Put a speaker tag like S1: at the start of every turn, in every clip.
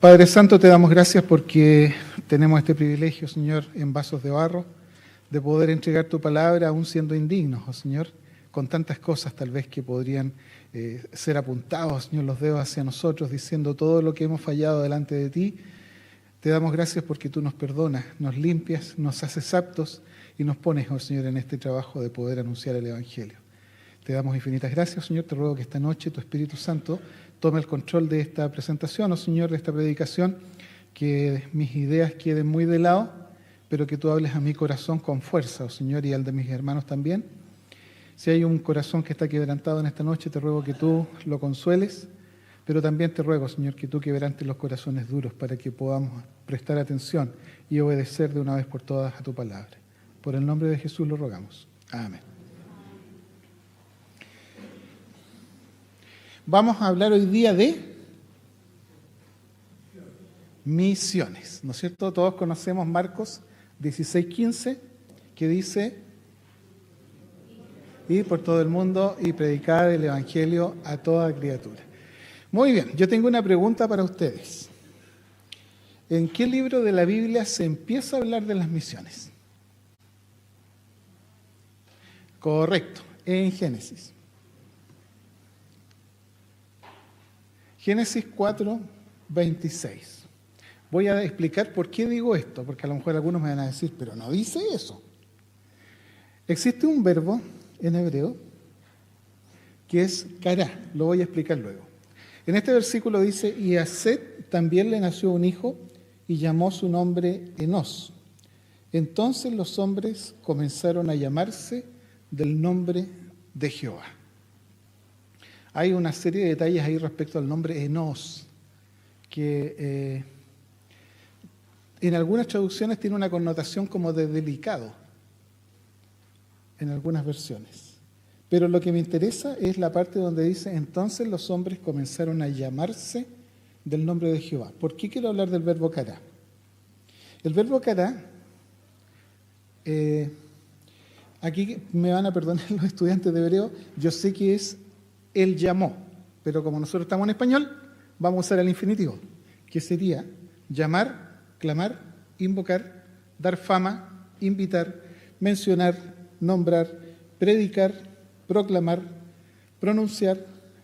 S1: Padre Santo, te damos gracias porque tenemos este privilegio, Señor, en vasos de barro, de poder entregar tu palabra aún siendo indignos, oh Señor, con tantas cosas tal vez que podrían ser apuntados, Señor, los dedos hacia nosotros, diciendo todo lo que hemos fallado delante de ti. Te damos gracias porque tú nos perdonas, nos limpias, nos haces aptos y nos pones, oh Señor, en este trabajo de poder anunciar el Evangelio. Te damos infinitas gracias, Señor. Te ruego que esta noche tu Espíritu Santo tome el control de esta presentación, oh Señor, de esta predicación, que mis ideas queden muy de lado, pero que tú hables a mi corazón con fuerza, oh Señor, y al de mis hermanos también. Si hay un corazón que está quebrantado en esta noche, te ruego que tú lo consueles, pero también te ruego, Señor, que tú quebrantes los corazones duros para que podamos prestar atención y obedecer de una vez por todas a tu palabra. Por el nombre de Jesús lo rogamos. Amén. Vamos a hablar hoy día de misiones, ¿no es cierto? Todos conocemos Marcos 16:15, que dice: ir por todo el mundo y predicar el Evangelio a toda criatura. Muy bien, yo tengo una pregunta para ustedes. ¿En qué libro de la Biblia se empieza a hablar de las misiones? Correcto, en Génesis. Génesis 4:26. Voy a explicar por qué digo esto, porque a lo mejor algunos me van a decir, pero no dice eso. Existe un verbo en hebreo que es kará, lo voy a explicar luego. En este versículo dice: y a Set también le nació un hijo y llamó su nombre Enos. Entonces los hombres comenzaron a llamarse del nombre de Jehová. Hay una serie de detalles ahí respecto al nombre Enos, que en algunas traducciones tiene una connotación como de delicado, en algunas versiones. Pero lo que me interesa es la parte donde dice: entonces los hombres comenzaron a llamarse del nombre de Jehová. ¿Por qué quiero hablar del verbo kará? El verbo kará, aquí me van a perdonar los estudiantes de hebreo, yo sé que es él llamó, pero como nosotros estamos en español, vamos a usar el infinitivo, que sería llamar, clamar, invocar, dar fama, invitar, mencionar, nombrar, predicar, proclamar, pronunciar,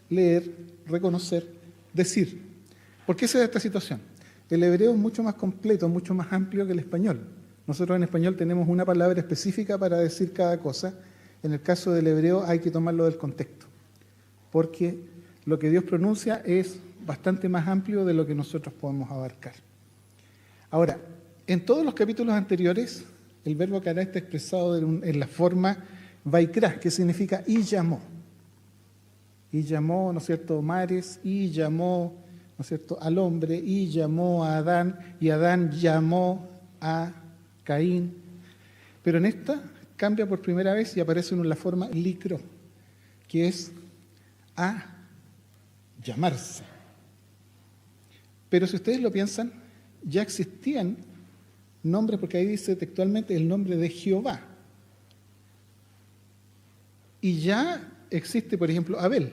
S1: leer, reconocer, decir. ¿Por qué se da esta situación? El hebreo es mucho más completo, mucho más amplio que el español. Nosotros en español tenemos una palabra específica para decir cada cosa. En el caso del hebreo hay que tomarlo del contexto, porque lo que Dios pronuncia es bastante más amplio de lo que nosotros podemos abarcar. Ahora, en todos los capítulos anteriores, el verbo kará está expresado en la forma vaikra, que significa y llamó. Y llamó, ¿no es cierto?, mares, y llamó, ¿no es cierto?, al hombre, y llamó a Adán, y Adán llamó a Caín. Pero en esta cambia por primera vez y aparece en la forma licro, que es a llamarse. Pero si ustedes lo piensan, ya existían nombres, porque ahí dice textualmente el nombre de Jehová. Y ya existe, por ejemplo, Abel.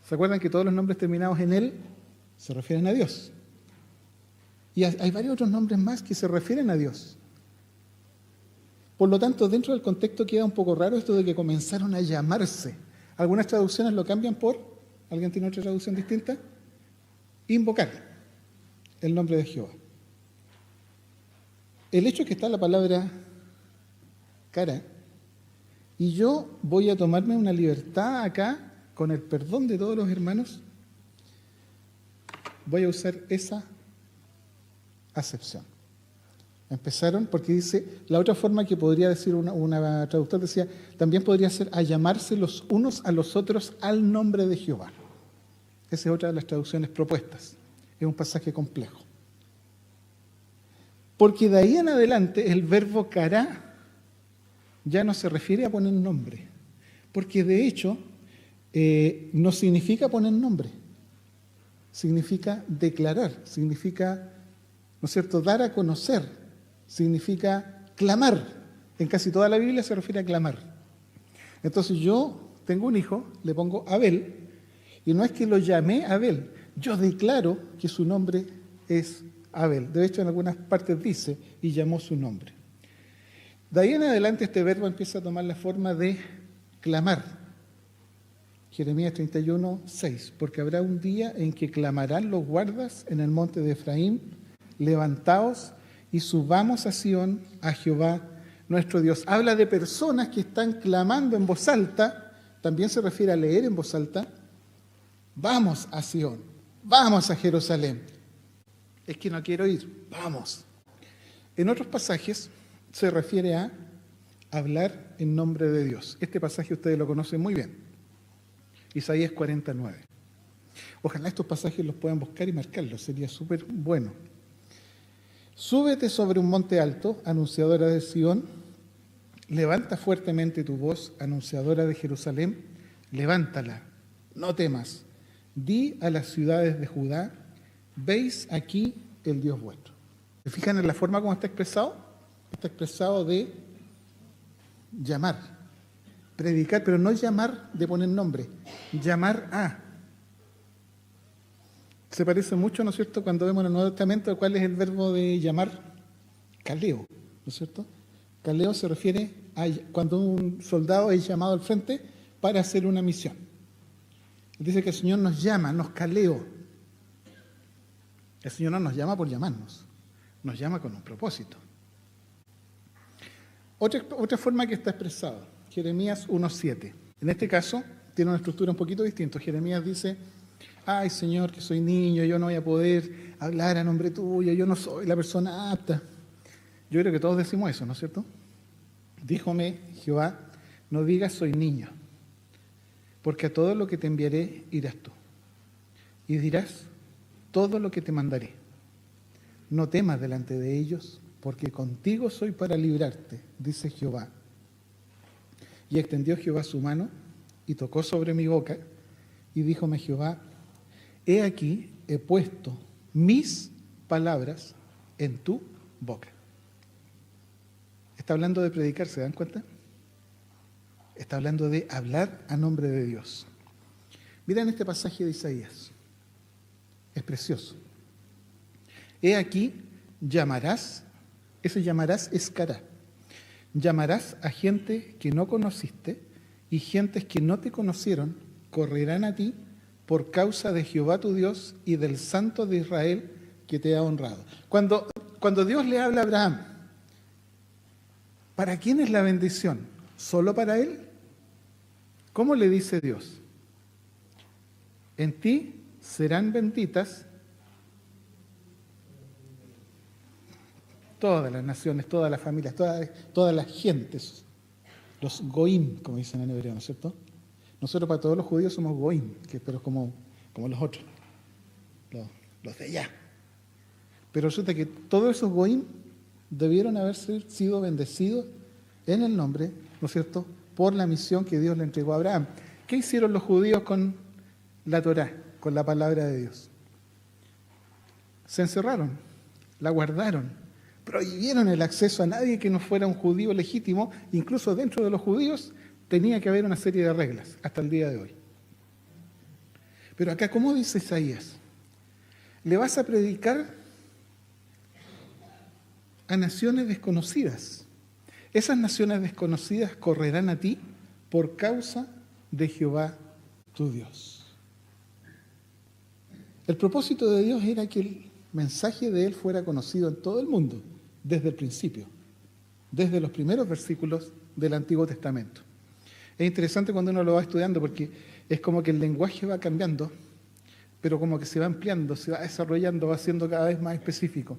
S1: ¿Se acuerdan que todos los nombres terminados en él se refieren a Dios? Y hay varios otros nombres más que se refieren a Dios. Por lo tanto, dentro del contexto queda un poco raro esto de que comenzaron a llamarse. Algunas traducciones lo cambian por, ¿alguien tiene otra traducción distinta? Invocar el nombre de Jehová. El hecho es que está la palabra kará, y yo voy a tomarme una libertad acá, con el perdón de todos los hermanos, voy a usar esa acepción. Empezaron, porque dice, la otra forma que podría decir una traductor decía, también podría ser a llamarse los unos a los otros al nombre de Jehová. Esa es otra de las traducciones propuestas. Es un pasaje complejo. Porque de ahí en adelante el verbo kará ya no se refiere a poner nombre. Porque de hecho no significa poner nombre. Significa declarar, significa, ¿no es cierto?, dar a conocer. Significa clamar. En casi toda la Biblia se refiere a clamar. Entonces yo tengo un hijo, le pongo Abel, y no es que lo llamé Abel, yo declaro que su nombre es Abel. De hecho, en algunas partes dice, y llamó su nombre. De ahí en adelante este verbo empieza a tomar la forma de clamar. Jeremías 31, 6. Porque habrá un día en que clamarán los guardas en el monte de Efraín, levantaos y subamos a Sión, a Jehová nuestro Dios. Habla de personas que están clamando en voz alta, también se refiere a leer en voz alta. Vamos a Sión, vamos a Jerusalén. Es que no quiero ir, vamos. En otros pasajes se refiere a hablar en nombre de Dios. Este pasaje ustedes lo conocen muy bien. Isaías 49. Ojalá estos pasajes los puedan buscar y marcarlos, sería súper bueno. Súbete sobre un monte alto, anunciadora de Sión, levanta fuertemente tu voz, anunciadora de Jerusalén, levántala, no temas. Di a las ciudades de Judá, veis aquí el Dios vuestro. ¿Se fijan en la forma como está expresado? Está expresado de llamar, predicar, pero no llamar de poner nombre, llamar a. Se parece mucho, ¿no es cierto?, cuando vemos en el Nuevo Testamento cuál es el verbo de llamar, caleo, ¿no es cierto? Caleo se refiere a cuando un soldado es llamado al frente para hacer una misión. Dice que el Señor nos llama, nos caleo. El Señor no nos llama por llamarnos, nos llama con un propósito. Otra forma que está expresado, Jeremías 1:7. En este caso, tiene una estructura un poquito distinta. Jeremías dice, ay Señor, que soy niño, yo no voy a poder hablar a nombre tuyo, yo no soy la persona apta. Yo creo que todos decimos eso, ¿no es cierto? Díjome Jehová, no digas soy niño, porque a todo lo que te enviaré irás tú, y dirás todo lo que te mandaré. No temas delante de ellos, porque contigo soy para librarte, dice Jehová. Y extendió Jehová su mano, y tocó sobre mi boca, y díjome Jehová, he aquí, he puesto mis palabras en tu boca. Está hablando de predicar, ¿se dan cuenta? Está hablando de hablar a nombre de Dios. Miren este pasaje de Isaías. Es precioso. He aquí, llamarás, ese llamarás es cara. Llamarás a gente que no conociste y gentes que no te conocieron correrán a ti por causa de Jehová tu Dios y del Santo de Israel que te ha honrado. Cuando Dios le habla a Abraham, ¿para quién es la bendición? ¿Solo para él? ¿Cómo le dice Dios? En ti serán benditas todas las naciones, todas las familias, todas las gentes, los goim, como dicen en hebreo, ¿no es cierto? Nosotros para todos los judíos somos goim, pero como los otros, los de allá. Pero resulta que todos esos goim debieron haber sido bendecidos en el nombre, ¿no es cierto?, por la misión que Dios le entregó a Abraham. ¿Qué hicieron los judíos con la Torá, con la palabra de Dios? Se encerraron, la guardaron, prohibieron el acceso a nadie que no fuera un judío legítimo, incluso dentro de los judíos tenía que haber una serie de reglas hasta el día de hoy. Pero acá, ¿cómo dice Isaías? Le vas a predicar a naciones desconocidas. Esas naciones desconocidas correrán a ti por causa de Jehová tu Dios. El propósito de Dios era que el mensaje de Él fuera conocido en todo el mundo, desde el principio, desde los primeros versículos del Antiguo Testamento. Es interesante cuando uno lo va estudiando porque es como que el lenguaje va cambiando, pero como que se va ampliando, se va desarrollando, va siendo cada vez más específico.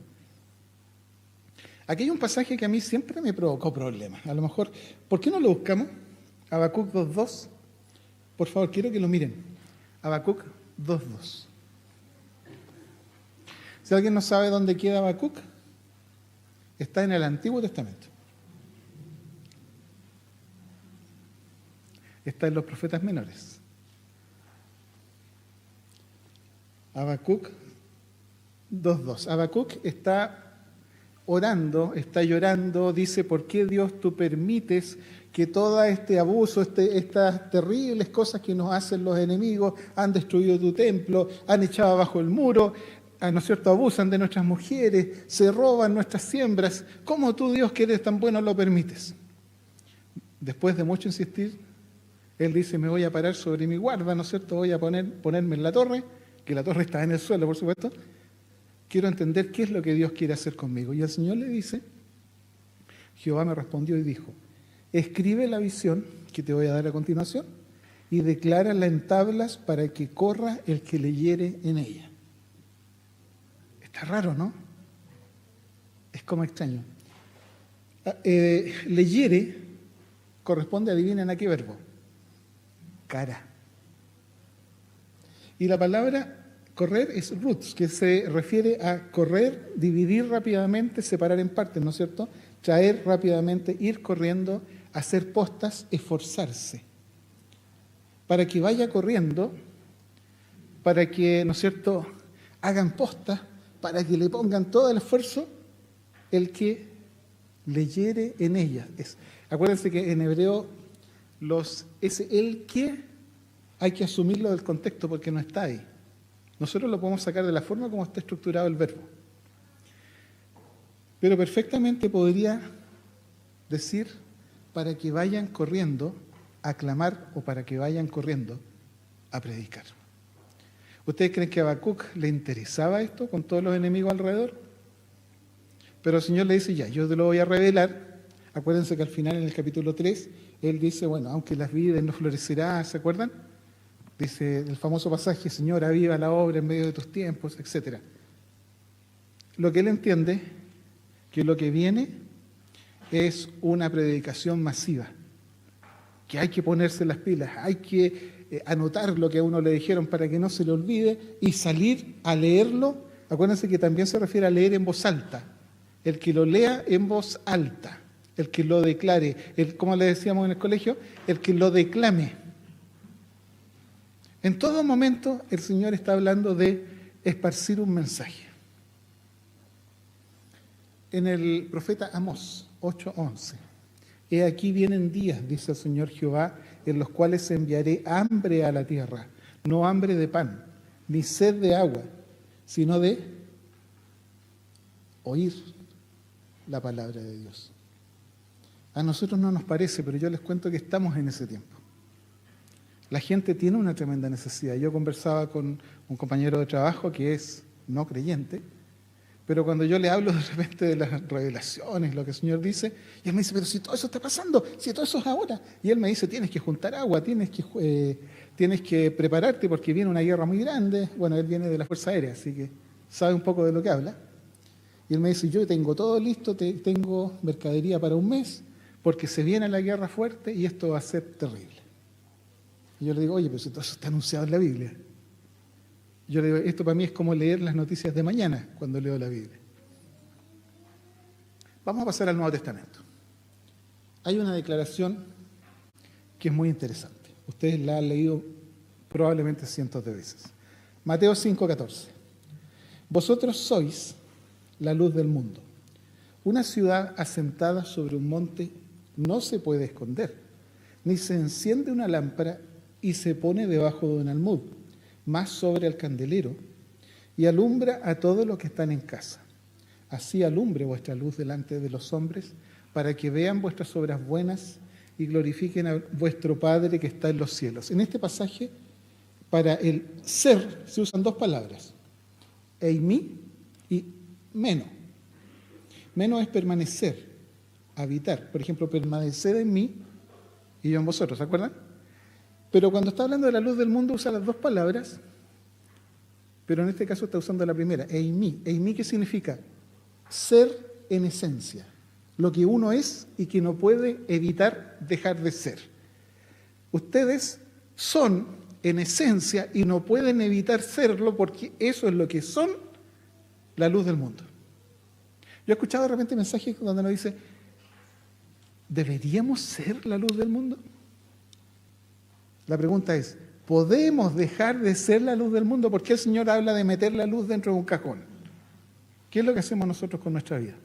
S1: Aquí hay un pasaje que a mí siempre me provocó problemas. A lo mejor, ¿por qué no lo buscamos? Habacuc 2.2. Por favor, quiero que lo miren. Habacuc 2.2. Si alguien no sabe dónde queda Habacuc, está en el Antiguo Testamento. Está en los profetas menores. Habacuc 2.2. Habacuc está orando, está llorando, dice, ¿por qué Dios tú permites que todo este abuso, estas terribles cosas que nos hacen los enemigos, han destruido tu templo, han echado abajo el muro, ¿no es cierto?, abusan de nuestras mujeres, se roban nuestras siembras? ¿Cómo tú, Dios, que eres tan bueno, lo permites? Después de mucho insistir, él dice, me voy a parar sobre mi guarda, ¿no es cierto?, voy a ponerme en la torre, que la torre está en el suelo, por supuesto. Quiero entender qué es lo que Dios quiere hacer conmigo. Y el Señor le dice, Jehová me respondió y dijo, escribe la visión que te voy a dar a continuación y declárala en tablas para que corra el que leyere en ella. Está raro, ¿no? Es como extraño. Leyere corresponde, adivinen a qué verbo. Cara. Y la palabra correr es roots, que se refiere a correr, dividir rápidamente, separar en partes, ¿no es cierto? Traer rápidamente, ir corriendo, hacer postas, esforzarse. Para que vaya corriendo, para que, ¿no es cierto?, hagan postas, para que le pongan todo el esfuerzo, el que leyere en ella. Acuérdense que en hebreo el que hay que asumirlo del contexto porque no está ahí. Nosotros lo podemos sacar de la forma como está estructurado el verbo. Pero perfectamente podría decir para que vayan corriendo a clamar o para que vayan corriendo a predicar. ¿Ustedes creen que a Habacuc le interesaba esto con todos los enemigos alrededor? Pero el Señor le dice, ya, yo te lo voy a revelar. Acuérdense que al final, en el capítulo 3, Él dice, bueno, aunque las vides no florecerán, ¿se acuerdan? Dice el famoso pasaje, Señor, aviva la obra en medio de tus tiempos, etc. Lo que Él entiende, que lo que viene es una predicación masiva, que hay que ponerse las pilas, hay que anotar lo que a uno le dijeron para que no se le olvide y salir a leerlo. Acuérdense que también se refiere a leer en voz alta. El que lo lea en voz alta, el que lo declare, como le decíamos en el colegio, el que lo declame. En todo momento el Señor está hablando de esparcir un mensaje. En el profeta Amós 8:11, he aquí vienen días, dice el Señor Jehová, en los cuales enviaré hambre a la tierra, no hambre de pan, ni sed de agua, sino de oír la palabra de Dios. A nosotros no nos parece, pero yo les cuento que estamos en ese tiempo. La gente tiene una tremenda necesidad. Yo conversaba con un compañero de trabajo que es no creyente, pero cuando yo le hablo de repente de las revelaciones, lo que el Señor dice, y él me dice, pero si todo eso está pasando, si todo eso es ahora. Y él me dice, tienes que juntar agua, tienes que prepararte porque viene una guerra muy grande. Bueno, él viene de la Fuerza Aérea, así que sabe un poco de lo que habla. Y él me dice, yo tengo todo listo, tengo mercadería para un mes, porque se viene la guerra fuerte y esto va a ser terrible. Y yo le digo, oye, pero si todo eso está anunciado en la Biblia. Yo le digo, esto para mí es como leer las noticias de mañana cuando leo la Biblia. Vamos a pasar al Nuevo Testamento. Hay una declaración que es muy interesante. Ustedes la han leído probablemente cientos de veces. Mateo 5:14. Vosotros sois la luz del mundo. Una ciudad asentada sobre un monte no se puede esconder, ni se enciende una lámpara y se pone debajo de un almud, más sobre el candelero, y alumbra a todos los que están en casa. Así alumbre vuestra luz delante de los hombres, para que vean vuestras obras buenas y glorifiquen a vuestro Padre que está en los cielos. En este pasaje, para el ser se usan dos palabras, eimi y meno. Meno es permanecer, habitar. Por ejemplo, permanecer en mí y yo en vosotros, ¿se acuerdan? Pero cuando está hablando de la luz del mundo usa las dos palabras, pero en este caso está usando la primera, eimi. Eimi, ¿qué significa? Ser en esencia, lo que uno es y que no puede evitar dejar de ser. Ustedes son en esencia y no pueden evitar serlo porque eso es lo que son, la luz del mundo. Yo he escuchado de repente mensajes donde nos dice, ¿deberíamos ser la luz del mundo? La pregunta es, ¿podemos dejar de ser la luz del mundo? ¿Por qué el Señor habla de meter la luz dentro de un cajón? ¿Qué es lo que hacemos nosotros con nuestra vida?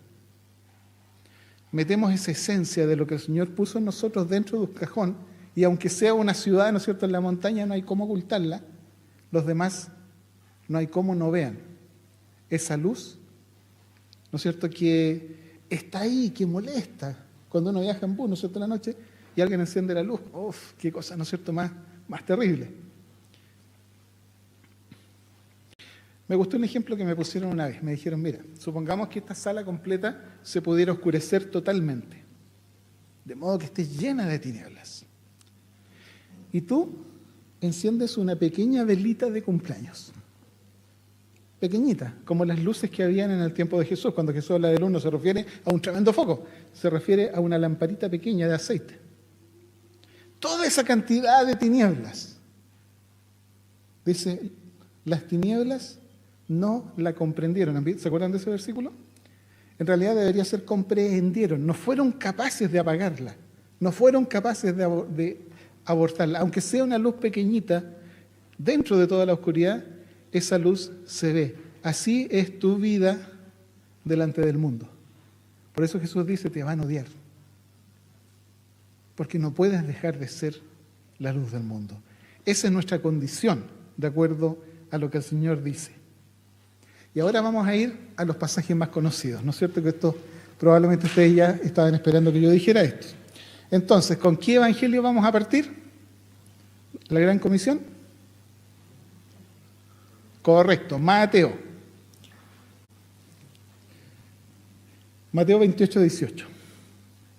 S1: metemos esa esencia de lo que el Señor puso en nosotros dentro de un cajón, y aunque sea una ciudad, ¿no es cierto?, en la montaña, no hay cómo ocultarla, los demás no hay cómo no vean esa luz, ¿no es cierto?, que está ahí, que molesta. Cuando uno viaja en bus, ¿no es cierto?, en la noche, y alguien enciende la luz, ¡uf! ¡Qué cosa, ¿no es cierto?, más terrible! Me gustó un ejemplo que me pusieron una vez. Me dijeron, mira, supongamos que esta sala completa se pudiera oscurecer totalmente, de modo que esté llena de tinieblas. Y tú enciendes una pequeña velita de cumpleaños, pequeñita, como las luces que habían en el tiempo de Jesús. Cuando Jesús habla de luz no se refiere a un tremendo foco, se refiere a una lamparita pequeña de aceite. Toda esa cantidad de tinieblas, dice, las tinieblas no la comprendieron. ¿Se acuerdan de ese versículo? En realidad debería ser comprendieron, no fueron capaces de apagarla, no fueron capaces de abortarla. Aunque sea una luz pequeñita, dentro de toda la oscuridad, esa luz se ve. Así es tu vida delante del mundo. Por eso Jesús dice, te van a odiar, porque no puedes dejar de ser la luz del mundo. Esa es nuestra condición, de acuerdo a lo que el Señor dice. Y ahora vamos a ir a los pasajes más conocidos, ¿no es cierto? Que esto probablemente ustedes ya estaban esperando que yo dijera esto. Entonces, ¿con qué evangelio vamos a partir? ¿La Gran Comisión? Correcto, Mateo. Mateo 28, 18.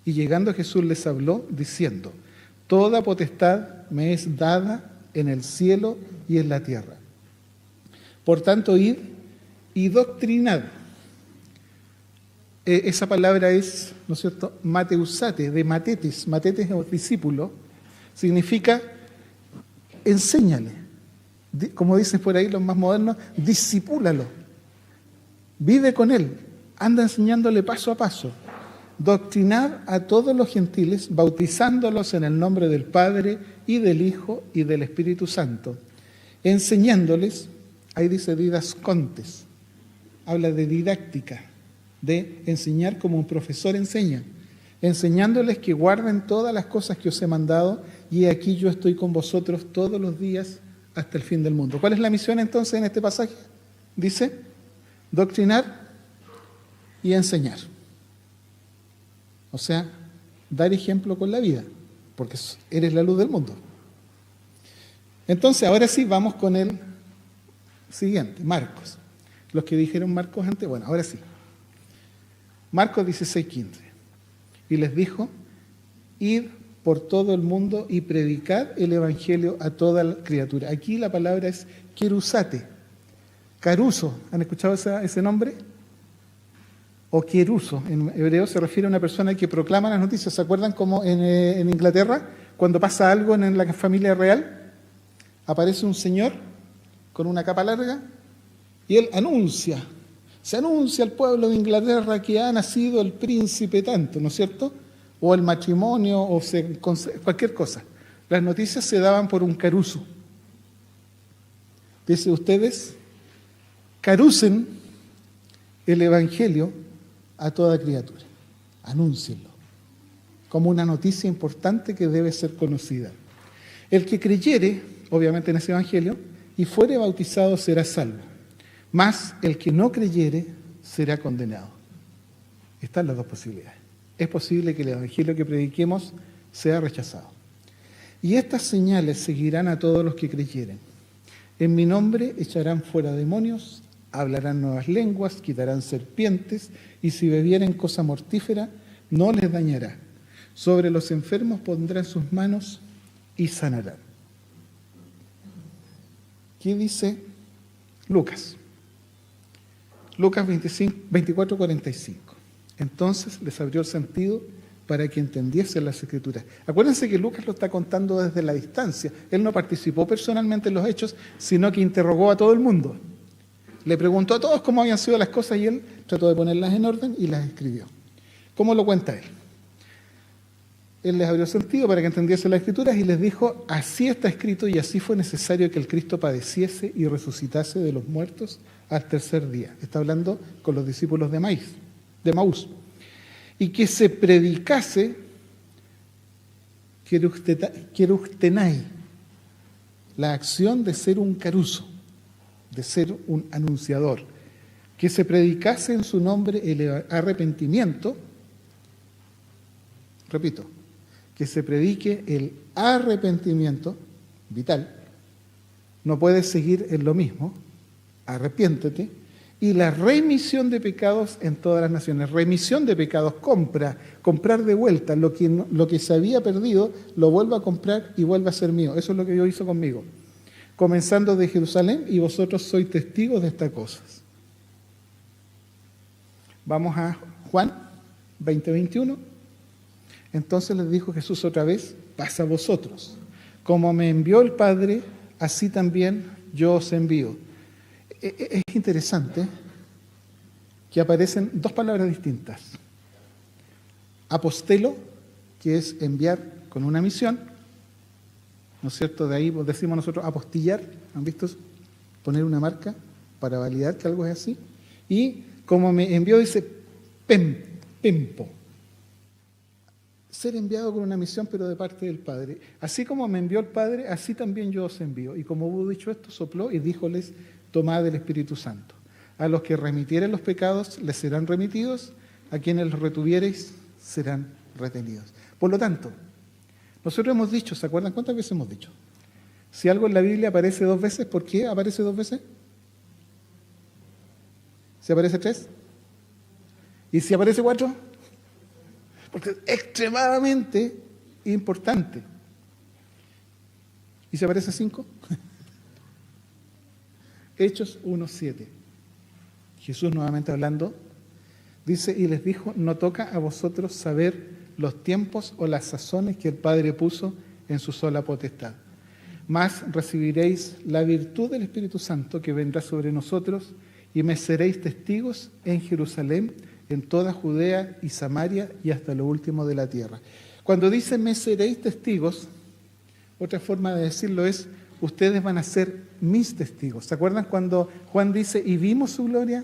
S1: Y llegando Jesús les habló diciendo, toda potestad me es dada en el cielo y en la tierra. Por tanto, id y doctrinad. Esa palabra es, ¿no es cierto?, mateusate, de matetes. Matetes es discípulo. Significa, enséñale. Como dicen por ahí los más modernos, discipúlalo. Vive con él. Anda enseñándole paso a paso. Doctrinad a todos los gentiles, bautizándolos en el nombre del Padre y del Hijo y del Espíritu Santo. Enseñándoles, ahí dice didascontes, habla de didáctica, de enseñar como un profesor enseña, enseñándoles que guarden todas las cosas que os he mandado, y aquí yo estoy con vosotros todos los días hasta el fin del mundo. ¿Cuál es la misión entonces en este pasaje? Dice, doctrinar y enseñar. O sea, dar ejemplo con la vida, porque eres la luz del mundo. Entonces, ahora sí, vamos con el siguiente, Marcos. Los que dijeron Marcos antes, bueno, ahora sí. Marcos 16:15. Y les dijo, id por todo el mundo y predicad el evangelio a toda la criatura. Aquí la palabra es querusate, caruso. ¿Han escuchado ese nombre? O queruso, en hebreo se refiere a una persona que proclama las noticias. ¿Se acuerdan cómo en Inglaterra, cuando pasa algo en la familia real, aparece un señor con una capa larga y él se anuncia al pueblo de Inglaterra que ha nacido el príncipe tanto, ¿no es cierto? O el matrimonio, o cualquier cosa. Las noticias se daban por un caruso. Dice, ustedes carucen el evangelio a toda criatura. Anúncienlo como una noticia importante que debe ser conocida. El que creyere, obviamente en ese evangelio, y fuere bautizado será salvo, mas el que no creyere será condenado. Están las dos posibilidades. Es posible que el evangelio que prediquemos sea rechazado. Y estas señales seguirán a todos los que creyeren. En mi nombre echarán fuera demonios, hablarán nuevas lenguas, quitarán serpientes, y si bebieren cosa mortífera, no les dañará. Sobre los enfermos pondrán sus manos y sanarán. ¿Qué dice Lucas? Lucas 24:45. Entonces les abrió el sentido para que entendiesen las Escrituras. Acuérdense que Lucas lo está contando desde la distancia. Él no participó personalmente en los hechos, sino que interrogó a todo el mundo. Le preguntó a todos cómo habían sido las cosas y él trató de ponerlas en orden y las escribió. ¿Cómo lo cuenta él? Él les abrió el sentido para que entendiesen las Escrituras y les dijo, así está escrito y así fue necesario que el Cristo padeciese y resucitase de los muertos al tercer día. Está hablando con los discípulos de Maús. y que se predicase querugtenai, la acción de ser un caruso, de ser un anunciador, que se predicase en su nombre el arrepentimiento, repito, que se predique el arrepentimiento vital, no puedes seguir en lo mismo, arrepiéntete, y la remisión de pecados en todas las naciones. Remisión de pecados, comprar de vuelta, lo que se había perdido, lo vuelvo a comprar y vuelve a ser mío. Eso es lo que Dios hizo conmigo. Comenzando de Jerusalén, y vosotros sois testigos de estas cosas. Vamos a Juan 20:21. Entonces les dijo Jesús otra vez, paz a vosotros. Como me envió el Padre, así también yo os envío. Es interesante que aparecen dos palabras distintas. Apostelo, que es enviar con una misión, ¿no es cierto? De ahí decimos nosotros apostillar, ¿han visto eso? Poner una marca para validar que algo es así. Y como me envió, dice pempo. Ser enviado con una misión, pero de parte del Padre. Así como me envió el Padre, así también yo os envío. Y como hubo dicho esto, sopló y díjoles, tomad del Espíritu Santo. A los que remitieren los pecados les serán remitidos, a quienes los retuviereis serán retenidos. Por lo tanto, nosotros hemos dicho, ¿se acuerdan cuántas veces hemos dicho? Si algo en la Biblia aparece 2 veces, ¿por qué aparece 2 veces? ¿Si aparece 3? ¿Y si aparece 4? Porque es extremadamente importante. ¿Y si aparece 5? Hechos 1:7. Jesús nuevamente hablando, dice, y les dijo, no toca a vosotros saber los tiempos o las sazones que el Padre puso en su sola potestad. Mas recibiréis la virtud del Espíritu Santo que vendrá sobre nosotros y me seréis testigos en Jerusalén, en toda Judea y Samaria y hasta lo último de la tierra. Cuando dice me seréis testigos, otra forma de decirlo es, ustedes van a ser mis testigos. ¿Se acuerdan cuando Juan dice, y vimos su gloria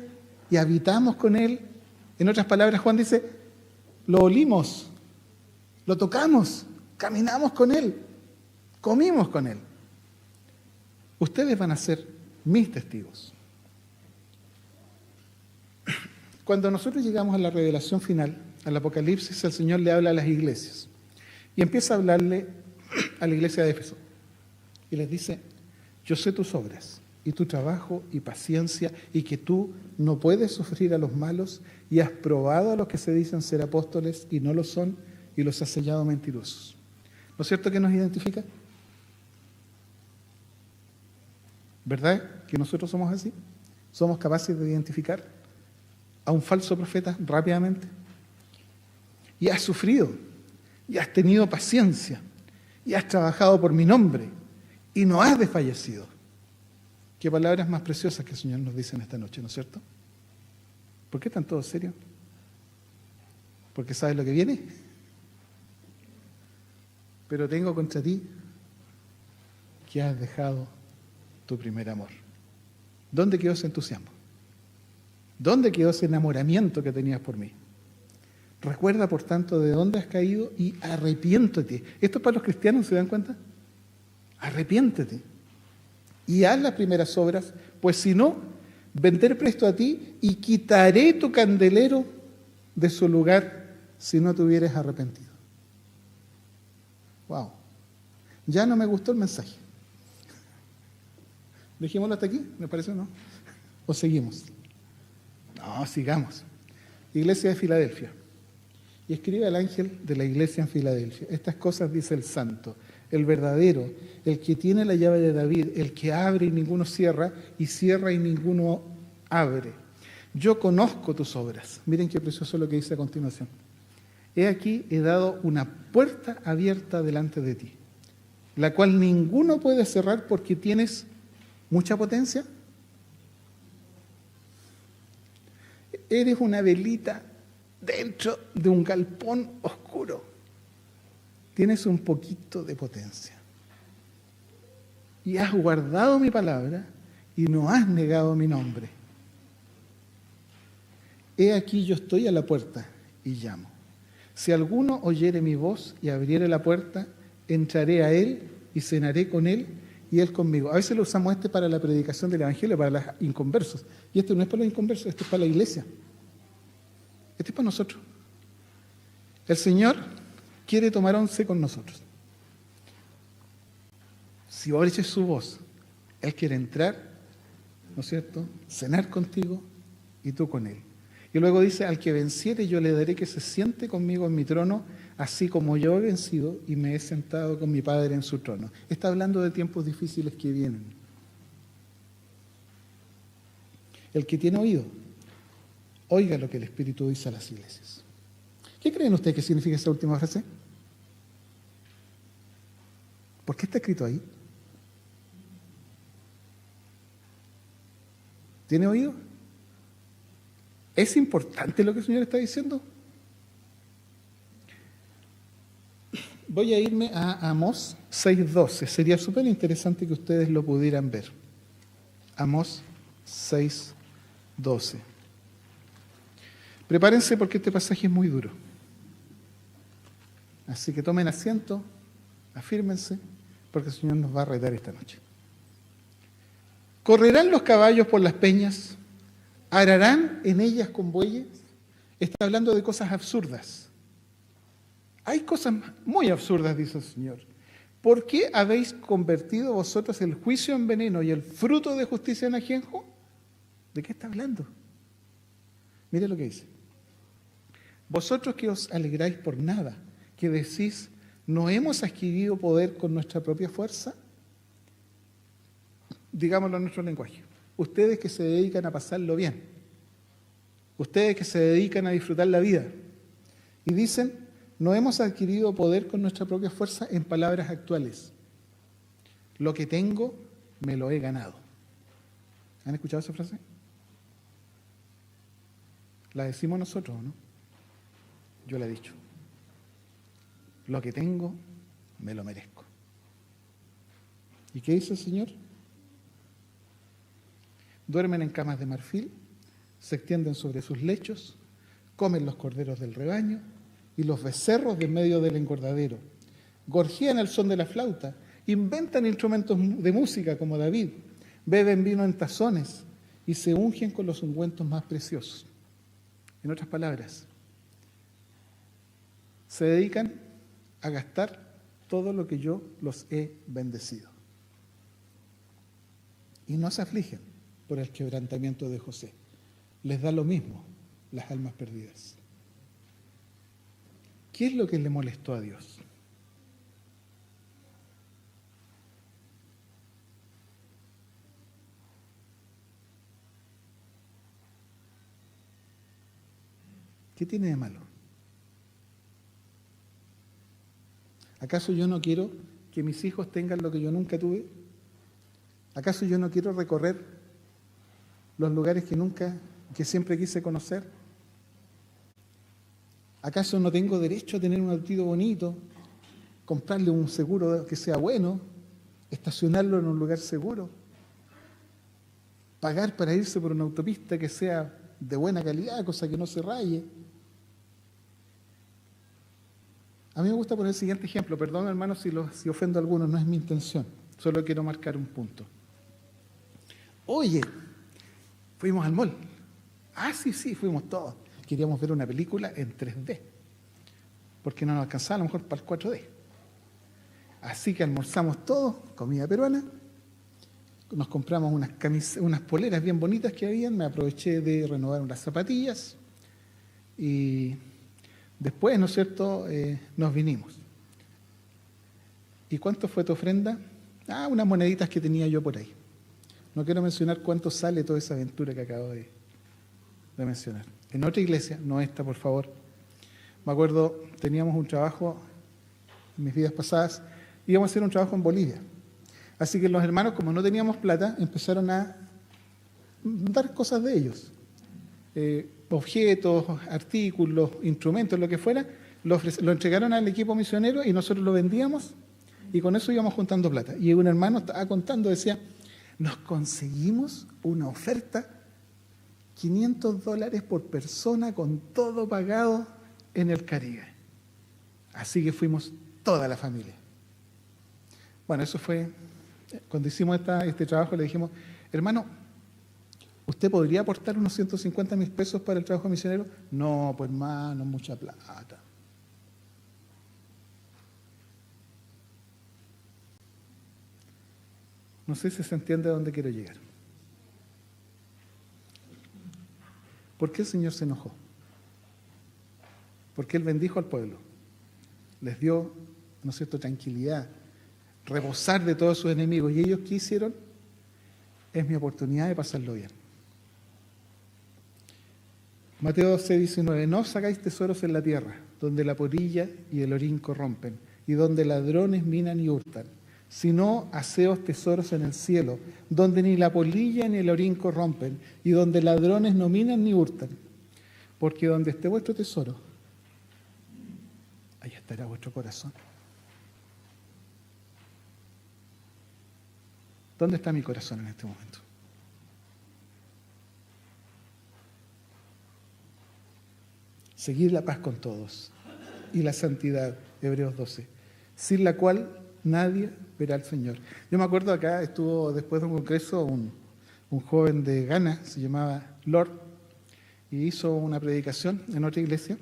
S1: y habitamos con él? En otras palabras, Juan dice, lo olimos, lo tocamos, caminamos con él, comimos con él. Ustedes van a ser mis testigos. Cuando nosotros llegamos a la revelación final, al Apocalipsis, el Señor le habla a las iglesias y empieza a hablarle a la iglesia de Éfeso y les dice, yo sé tus obras y tu trabajo y paciencia y que tú no puedes sufrir a los malos y has probado a los que se dicen ser apóstoles y no lo son y los has sellado mentirosos. ¿No es cierto que nos identifica? ¿Verdad que nosotros somos así? ¿Somos capaces de identificar a un falso profeta rápidamente? Y has sufrido, y has tenido paciencia, y has trabajado por mi nombre, y no has desfallecido. Qué palabras más preciosas que el Señor nos dice en esta noche, ¿no es cierto? ¿Por qué están todos serios? ¿Porque sabes lo que viene? Pero tengo contra ti que has dejado tu primer amor. ¿Dónde quedó ese entusiasmo? ¿Dónde quedó ese enamoramiento que tenías por mí? Recuerda, por tanto, de dónde has caído y arrepiéntete. Esto es para los cristianos, ¿se dan cuenta? Arrepiéntete. Y haz las primeras obras, pues si no, vendré presto a ti y quitaré tu candelero de su lugar si no te hubieras arrepentido. Wow. Ya no me gustó el mensaje. Dejémoslo hasta aquí, ¿me parece o no? ¿O seguimos? No, sigamos. Iglesia de Filadelfia. Y escribe al ángel de la iglesia en Filadelfia. Estas cosas dice el santo, el verdadero, el que tiene la llave de David, el que abre y ninguno cierra, y cierra y ninguno abre. Yo conozco tus obras. Miren qué precioso lo que dice a continuación. He aquí, he dado una puerta abierta delante de ti, la cual ninguno puede cerrar porque tienes mucha potencia. Eres una velita dentro de un galpón oscuro. Tienes un poquito de potencia. Y has guardado mi palabra y no has negado mi nombre. He aquí yo estoy a la puerta y llamo. Si alguno oyere mi voz y abriere la puerta, entraré a él y cenaré con él y él conmigo. A veces lo usamos para la predicación del Evangelio, para los inconversos. Y este no es para los inconversos, este es para la iglesia. Este es para nosotros. El Señor quiere tomar once con nosotros. Si oyes su voz, Él quiere entrar, ¿no es cierto?, cenar contigo y tú con Él. Y luego dice, al que venciere yo le daré que se siente conmigo en mi trono, así como yo he vencido y me he sentado con mi Padre en su trono. Está hablando de tiempos difíciles que vienen. El que tiene oído, oiga lo que el Espíritu dice a las iglesias. ¿Qué creen ustedes que significa esa última frase? ¿Por qué está escrito ahí? ¿Tiene oído? ¿Es importante lo que el Señor está diciendo? Voy a irme a Amós 6:12. Sería súper interesante que ustedes lo pudieran ver. Amós 6:12. Prepárense porque este pasaje es muy duro. Así que tomen asiento, afírmense, porque el Señor nos va a retar esta noche. ¿Correrán los caballos por las peñas? ¿Ararán en ellas con bueyes? Está hablando de cosas absurdas. Hay cosas muy absurdas, dice el Señor. ¿Por qué habéis convertido vosotros el juicio en veneno y el fruto de justicia en ajenjo? ¿De qué está hablando? Mire lo que dice. Vosotros que os alegráis por nada, que decís, ¿no hemos adquirido poder con nuestra propia fuerza? Digámoslo en nuestro lenguaje. Ustedes que se dedican a pasarlo bien, ustedes que se dedican a disfrutar la vida, y dicen, no hemos adquirido poder con nuestra propia fuerza, en palabras actuales. Lo que tengo, me lo he ganado. ¿Han escuchado esa frase? La decimos nosotros, ¿no? Yo la he dicho. Lo que tengo, me lo merezco. ¿Y qué dice el Señor? Duermen en camas de marfil, se extienden sobre sus lechos, comen los corderos del rebaño y los becerros de en medio del engordadero. Gorjean al son de la flauta, inventan instrumentos de música como David, beben vino en tazones y se ungen con los ungüentos más preciosos. En otras palabras, se dedican a gastar todo lo que yo los he bendecido. Y no se afligen por el quebrantamiento de José. Les da lo mismo las almas perdidas. ¿Qué es lo que le molestó a Dios? ¿Qué tiene de malo? ¿Acaso yo no quiero que mis hijos tengan lo que yo nunca tuve? ¿Acaso yo no quiero recorrer los lugares que siempre quise conocer? ¿Acaso no tengo derecho a tener un autito bonito, comprarle un seguro que sea bueno, estacionarlo en un lugar seguro, pagar para irse por una autopista que sea de buena calidad, cosa que no se raye? A mí me gusta poner el siguiente ejemplo, perdón hermanos si ofendo a algunos, no es mi intención, solo quiero marcar un punto. Oye, fuimos al mall. Ah, sí, fuimos todos. Queríamos ver una película en 3D, porque no nos alcanzaba a lo mejor para el 4D. Así que almorzamos todos, comida peruana, nos compramos unas poleras bien bonitas que habían, me aproveché de renovar unas zapatillas y después, ¿no es cierto?, nos vinimos. ¿Y cuánto fue tu ofrenda? Unas moneditas que tenía yo por ahí. No quiero mencionar cuánto sale toda esa aventura que acabo de mencionar. En otra iglesia, no esta, por favor, me acuerdo, teníamos un trabajo en mis vidas pasadas, íbamos a hacer un trabajo en Bolivia. Así que los hermanos, como no teníamos plata, empezaron a dar cosas de ellos. Objetos, artículos, instrumentos, lo que fuera, lo entregaron al equipo misionero y nosotros lo vendíamos y con eso íbamos juntando plata. Y un hermano estaba contando, decía, nos conseguimos una oferta, $500 por persona con todo pagado en el Caribe. Así que fuimos toda la familia. Bueno, eso fue, cuando hicimos este trabajo le dijimos, hermano, ¿usted podría aportar unos 150.000 pesos para el trabajo misionero? No, pues hermano, mucha plata. No sé si se entiende a dónde quiero llegar. ¿Por qué el Señor se enojó? Porque Él bendijo al pueblo. Les dio, ¿no es cierto?, tranquilidad, reposar de todos sus enemigos. ¿Y ellos qué hicieron? Es mi oportunidad de pasarlo bien. Mateo 12:19, no sacáis tesoros en la tierra, donde la polilla y el orín corrompen, y donde ladrones minan y hurtan, sino haceos tesoros en el cielo, donde ni la polilla ni el orín corrompen, y donde ladrones no minan ni hurtan. Porque donde esté vuestro tesoro, ahí estará vuestro corazón. ¿Dónde está mi corazón en este momento? Seguir la paz con todos y la santidad, Hebreos 12, sin la cual nadie verá al Señor. Yo me acuerdo acá, estuvo después de un congreso un joven de Ghana, se llamaba Lord, y hizo una predicación en otra iglesia,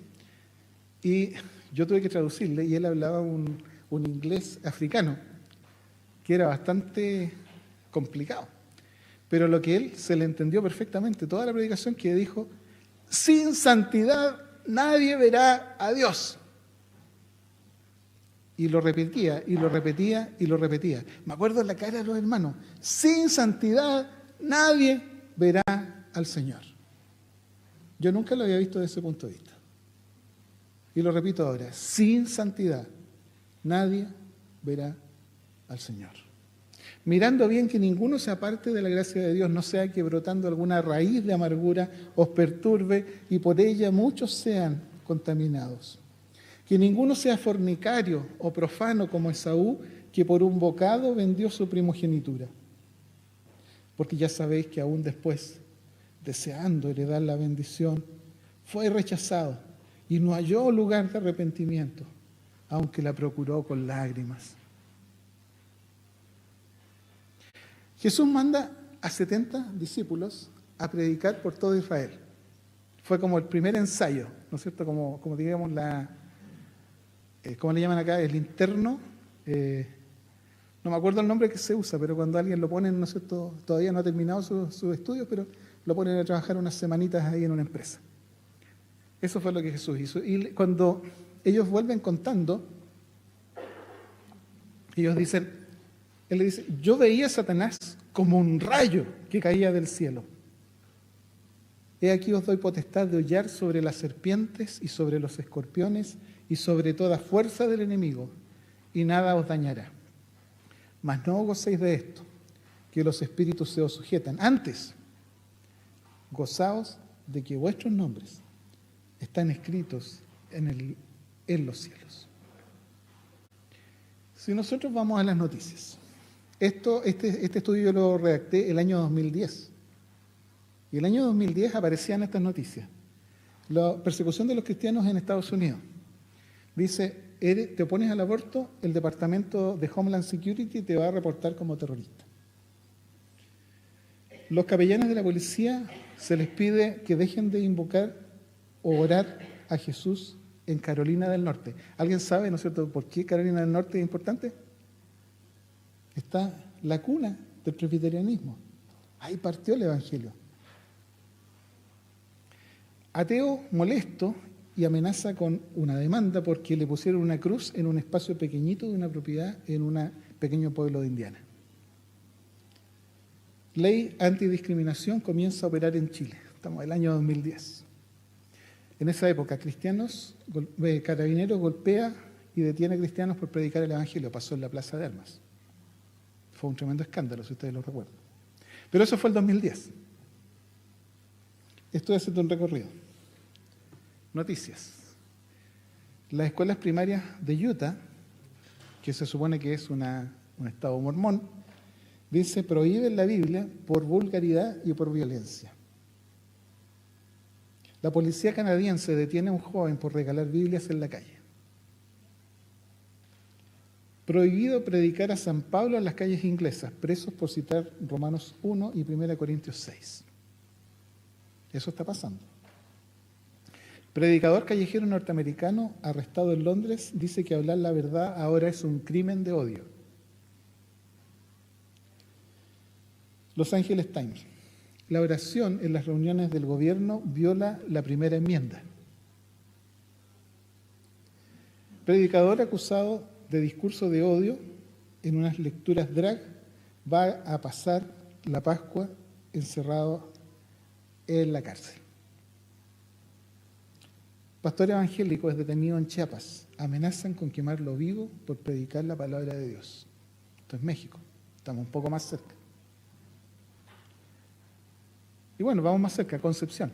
S1: y yo tuve que traducirle, y él hablaba un inglés africano, que era bastante complicado, pero lo que él se le entendió perfectamente, toda la predicación que dijo, sin santidad nadie verá a Dios. Y lo repetía, y lo repetía, y lo repetía. Me acuerdo en la cara de los hermanos, sin santidad nadie verá al Señor. Yo nunca lo había visto desde ese punto de vista. Y lo repito ahora, sin santidad nadie verá al Señor. Mirando bien que ninguno se aparte de la gracia de Dios, no sea que brotando alguna raíz de amargura os perturbe y por ella muchos sean contaminados. Que ninguno sea fornicario o profano como Esaú, que por un bocado vendió su primogenitura. Porque ya sabéis que aún después, deseando heredar la bendición, fue rechazado y no halló lugar de arrepentimiento, aunque la procuró con lágrimas. Jesús manda a 70 discípulos a predicar por todo Israel. Fue como el primer ensayo, ¿no es cierto? Como digamos ¿cómo le llaman acá? El interno. No me acuerdo el nombre que se usa, pero cuando alguien lo ponen, ¿no es cierto? Todavía no ha terminado sus estudios, pero lo ponen a trabajar unas semanitas ahí en una empresa. Eso fue lo que Jesús hizo. Y cuando ellos vuelven contando, ellos dicen, él le dice, yo veía a Satanás como un rayo que caía del cielo. He aquí os doy potestad de hollar sobre las serpientes y sobre los escorpiones y sobre toda fuerza del enemigo, y nada os dañará. Mas no os gocéis de esto, que los espíritus se os sujetan. Antes, gozaos de que vuestros nombres están escritos en los cielos. Si nosotros vamos a las noticias, este estudio yo lo redacté el año 2010. Y el año 2010 aparecían estas noticias. La persecución de los cristianos en Estados Unidos. Dice, te opones al aborto, el Departamento de Homeland Security te va a reportar como terrorista. Los capellanes de la policía se les pide que dejen de invocar o orar a Jesús en Carolina del Norte. ¿Alguien sabe, no es cierto, por qué Carolina del Norte es importante? Está la cuna del presbiterianismo. Ahí partió el evangelio. Ateo molesto y amenaza con una demanda porque le pusieron una cruz en un espacio pequeñito de una propiedad en un pequeño pueblo de Indiana. Ley antidiscriminación comienza a operar en Chile. Estamos en el año 2010. En esa época, carabineros golpea y detiene a cristianos por predicar el evangelio. Pasó en la Plaza de Armas. Fue un tremendo escándalo, si ustedes lo recuerdan. Pero eso fue el 2010. Estoy haciendo un recorrido. Noticias. Las escuelas primarias de Utah, que se supone que es un estado mormón, dice, prohíben la Biblia por vulgaridad y por violencia. La policía canadiense detiene a un joven por regalar Biblias en la calle. Prohibido predicar a San Pablo en las calles inglesas, presos por citar Romanos 1 y 1 Corintios 6. Eso está pasando. Predicador callejero norteamericano arrestado en Londres dice que hablar la verdad ahora es un crimen de odio. Los Angeles Times. La oración en las reuniones del gobierno viola la primera enmienda. Predicador acusado de discurso de odio en unas lecturas drag va a pasar la Pascua encerrado en la cárcel. Pastor evangélico es detenido en Chiapas. Amenazan con quemarlo vivo por predicar la palabra de Dios. Esto es México. Estamos un poco más cerca. Y bueno, vamos más cerca, Concepción.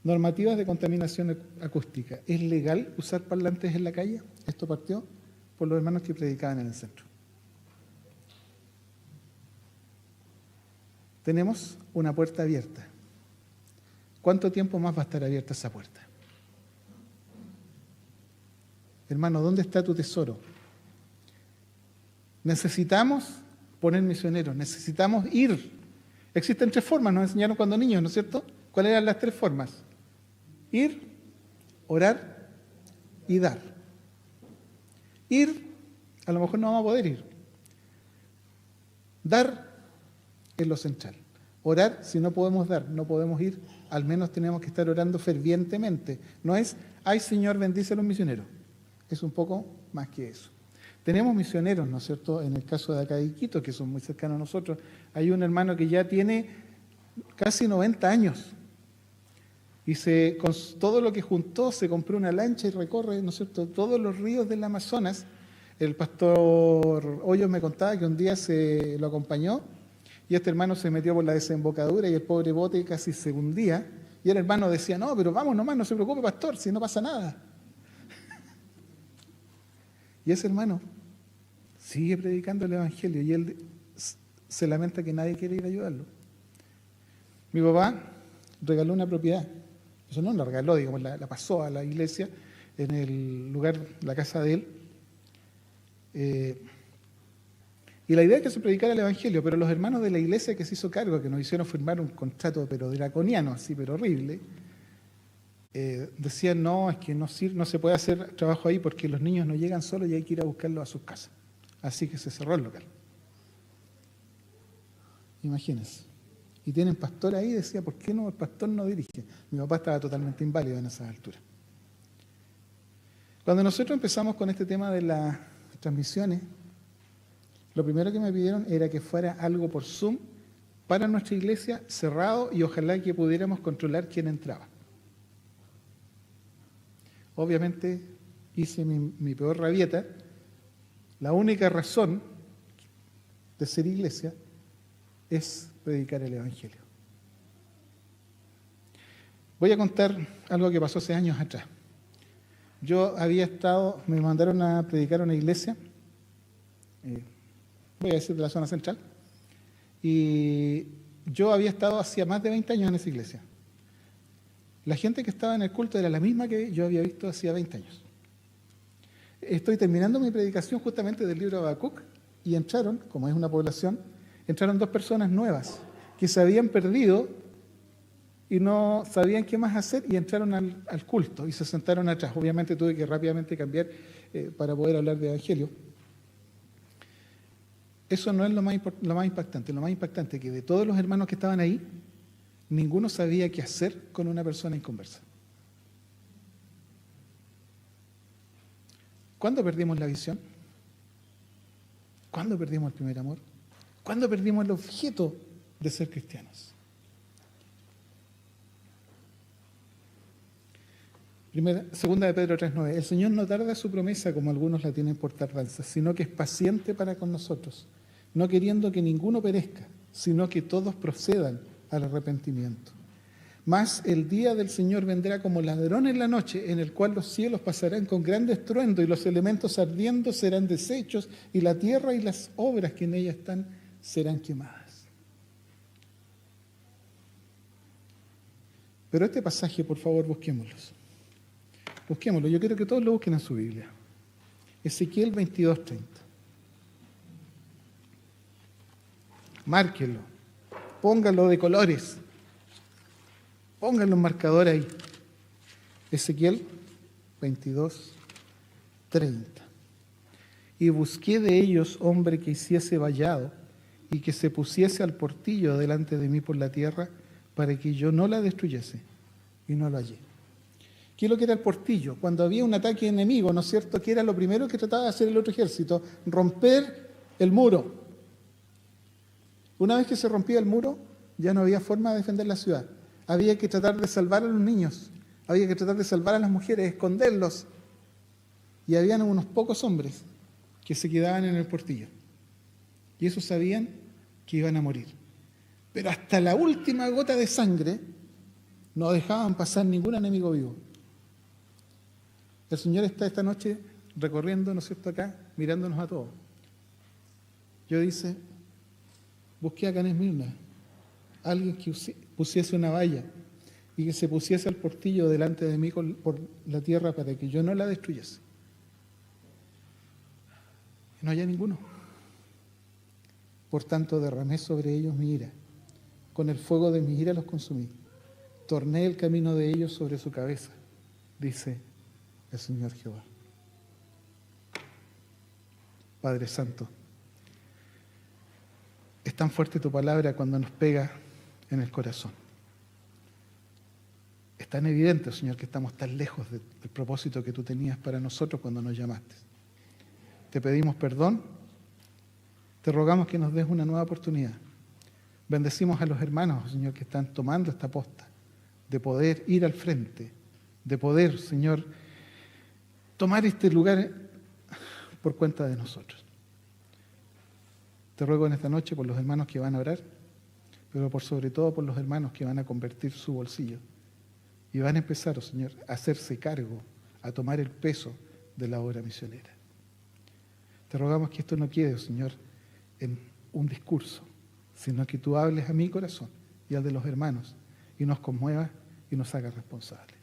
S1: Normativas de contaminación acústica. ¿Es legal usar parlantes en la calle? Esto partió por los hermanos que predicaban en el centro. Tenemos una puerta abierta. ¿Cuánto tiempo más va a estar abierta esa puerta? Hermano, ¿dónde está tu tesoro? Necesitamos poner misioneros, necesitamos ir. Existen 3 formas, nos enseñaron cuando niños, ¿no es cierto? ¿Cuáles eran las 3 formas? Ir, orar y dar. Ir, a lo mejor no vamos a poder ir. Dar es lo central. Orar, si no podemos dar, no podemos ir, al menos tenemos que estar orando fervientemente. No es, ay Señor, bendice a los misioneros. Es un poco más que eso. Tenemos misioneros, ¿no es cierto? En el caso de acá de Iquitos, que son muy cercanos a nosotros, hay un hermano que ya tiene casi 90 años. Y con todo lo que juntó, se compró una lancha y recorre, ¿no es cierto?, todos los ríos del Amazonas. El pastor Hoyos me contaba que un día se lo acompañó y este hermano se metió por la desembocadura y el pobre bote casi se hundía. Y el hermano decía, no, pero vamos nomás, no se preocupe, pastor, si no pasa nada. Y ese hermano sigue predicando el evangelio y él se lamenta que nadie quiere ir a ayudarlo. Mi papá regaló una propiedad. Eso no la regaló, digamos, la pasó a la iglesia en el lugar, la casa de él. Y la idea es que se predicara el evangelio, pero los hermanos de la iglesia que se hizo cargo, que nos hicieron firmar un contrato pero draconiano, así, pero horrible, decían, no, es que no se puede hacer trabajo ahí porque los niños no llegan solos y hay que ir a buscarlos a sus casas. Así que se cerró el local. Imagínense. Y tienen pastor ahí, decía, ¿por qué no el pastor no dirige? Mi papá estaba totalmente inválido en esas alturas. Cuando nosotros empezamos con este tema de las transmisiones, lo primero que me pidieron era que fuera algo por Zoom para nuestra iglesia, cerrado, y ojalá que pudiéramos controlar quién entraba. Obviamente hice mi peor rabieta. La única razón de ser iglesia es predicar el evangelio. Voy a contar algo que pasó hace años atrás. Yo me mandaron a predicar a una iglesia, voy a decir de la zona central, y yo había estado hacía más de 20 años en esa iglesia. La gente que estaba en el culto era la misma que yo había visto hacía 20 años. Estoy terminando mi predicación justamente del libro de Habacuc y entraron, como es una población, entraron 2 personas nuevas que se habían perdido y no sabían qué más hacer y entraron al culto y se sentaron atrás. Obviamente tuve que rápidamente cambiar para poder hablar de evangelio. Eso no es lo más impactante. Lo más impactante es que de todos los hermanos que estaban ahí, ninguno sabía qué hacer con una persona inconversa. ¿Cuándo perdimos la visión? ¿Cuándo perdimos el primer amor? ¿Cuándo perdimos el objeto de ser cristianos? Segunda de Pedro 3:9. El Señor no tarda su promesa como algunos la tienen por tardanza, sino que es paciente para con nosotros, no queriendo que ninguno perezca, sino que todos procedan al arrepentimiento. Mas el día del Señor vendrá como ladrón en la noche, en el cual los cielos pasarán con gran estruendo y los elementos ardiendo serán deshechos y la tierra y las obras que en ella están serán quemadas. Pero este pasaje, por favor, busquémoslo. Yo quiero que todos lo busquen en su Biblia. Ezequiel 22:30. Márquenlo, pónganlo de colores, pónganlo en marcador ahí. Ezequiel 22:30. Y busqué de ellos hombre que hiciese vallado y que se pusiese al portillo delante de mí por la tierra para que yo no la destruyese, y no lo hallé. ¿Qué es lo que era el portillo? Cuando había un ataque enemigo, ¿no es cierto? ¿Qué era lo primero que trataba de hacer el otro ejército? Romper el muro. Una vez que se rompía el muro, ya no había forma de defender la ciudad. Había que tratar de salvar a los niños, había que tratar de salvar a las mujeres, esconderlos. Y habían unos pocos hombres que se quedaban en el portillo. Y esos sabían que iban a morir. Pero hasta la última gota de sangre no dejaban pasar ningún enemigo vivo. El Señor está esta noche recorriendo, ¿no es cierto?, acá, mirándonos a todos. Yo dice, busqué acá en Esmirna alguien que pusiese una valla y que se pusiese al portillo delante de mí por la tierra para que yo no la destruyese. Y no haya ninguno. Por tanto, derramé sobre ellos mi ira. Con el fuego de mi ira los consumí. Torné el camino de ellos sobre su cabeza, dice el Señor Jehová. Padre Santo, es tan fuerte tu palabra cuando nos pega en el corazón. Es tan evidente, Señor, que estamos tan lejos del propósito que tú tenías para nosotros cuando nos llamaste. Te pedimos perdón, te rogamos que nos des una nueva oportunidad. Bendecimos a los hermanos, Señor, que están tomando esta posta, de poder ir al frente, de poder, Señor, tomar este lugar por cuenta de nosotros. Te ruego en esta noche por los hermanos que van a orar, pero por sobre todo por los hermanos que van a convertir su bolsillo y van a empezar, oh Señor, a hacerse cargo, a tomar el peso de la obra misionera. Te rogamos que esto no quede, oh Señor, en un discurso, sino que tú hables a mi corazón y al de los hermanos y nos conmuevas y nos hagas responsables.